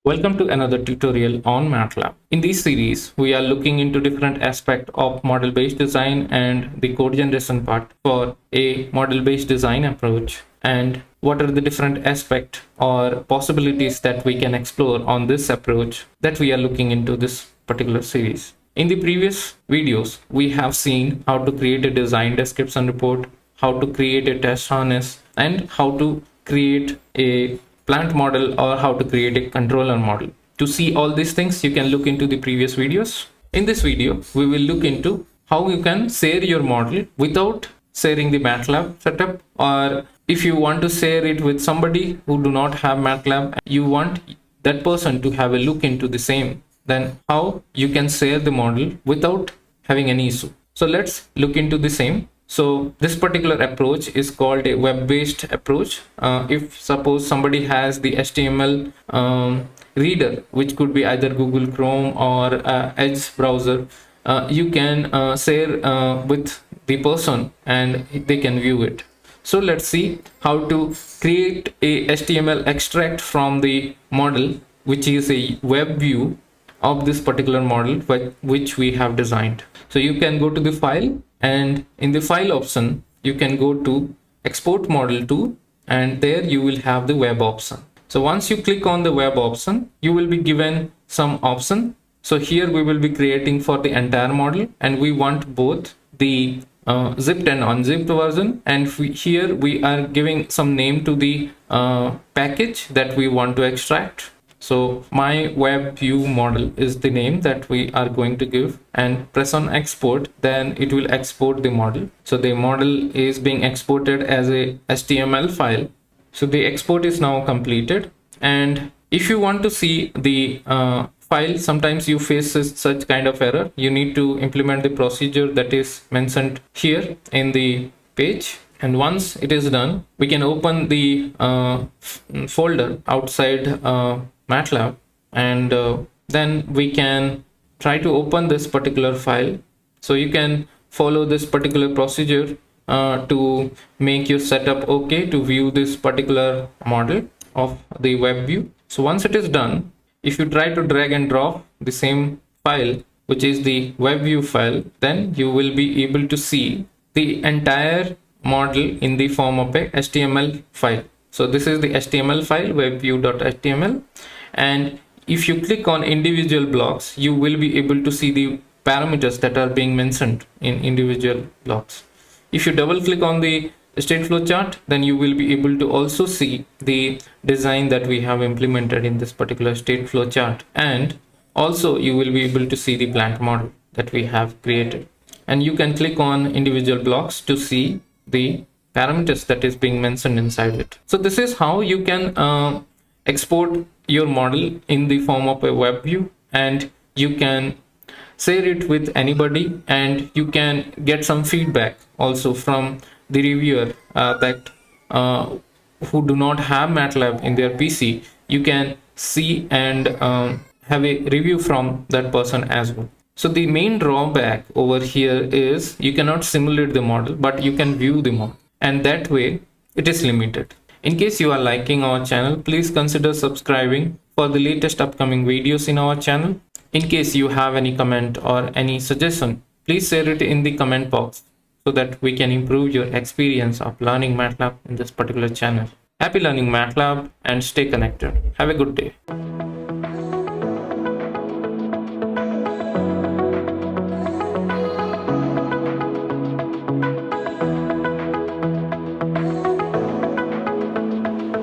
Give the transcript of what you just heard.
Welcome to another tutorial on MATLAB. In this series, we are looking into different aspects of model-based design and the code generation part for a model-based design approach, and what are the different aspects or possibilities that we can explore on this approach that we are looking into this particular series. In the previous videos, we have seen how to create a design description report, how to create a test harness, and how to create a plant model or how to create a controller model. To see all these things, you can look into the previous videos. In this video, we will look into how you can share your model without sharing the MATLAB setup, or if you want to share it with somebody who do not have MATLAB, you want that person to have a look into the same, then how you can share the model without having any issue. So let's look into the same. So this particular approach is called a web-based approach. If suppose somebody has the HTML reader, which could be either Google Chrome or Edge browser, you can share with the person and they can view it. So let's see how to create a HTML extract from the model, which is a web view of this particular model which we have designed. So you can go to the file, and in the file option you can go to export model to, and there you will have the web option. So once you click on the web option, you will be given some option. So here we will be creating for the entire model, and we want both the zipped and unzipped version, and here we are giving some name to the package that we want to extract. So my web view model is the name that we are going to give, and press on export, then it will export the model. So the model is being exported as a HTML file. So the export is now completed, and if you want to see the file, sometimes you face such kind of error. You need to implement the procedure that is mentioned here in the page. And once it is done, we can open the folder outside MATLAB, and then we can try to open this particular file. So you can follow this particular procedure to make your setup okay to view this particular model of the web view. So once it is done, if you try to drag and drop the same file, which is the web view file, then you will be able to see the entire model in the form of a HTML file. So this is the HTML file, webview.html, and if you click on individual blocks, you will be able to see the parameters that are being mentioned in individual blocks. If you double click on the Stateflow chart, then you will be able to also see the design that we have implemented in this particular Stateflow chart, and also you will be able to see the plant model that we have created. And you can click on individual blocks to see the parameters that is being mentioned inside it. So this is how you can export your model in the form of a web view, and you can share it with anybody, and you can get some feedback also from the reviewer that who do not have MATLAB in their PC. You can see and have a review from that person as well. So the main drawback over here is you cannot simulate the model, but you can view the model, and that way it is limited. In case you are liking our channel, please consider subscribing for the latest upcoming videos in our channel. In case you have any comment or any suggestion, please share it in the comment box so that we can improve your experience of learning MATLAB in this particular channel. Happy learning MATLAB and stay connected. Have a good day.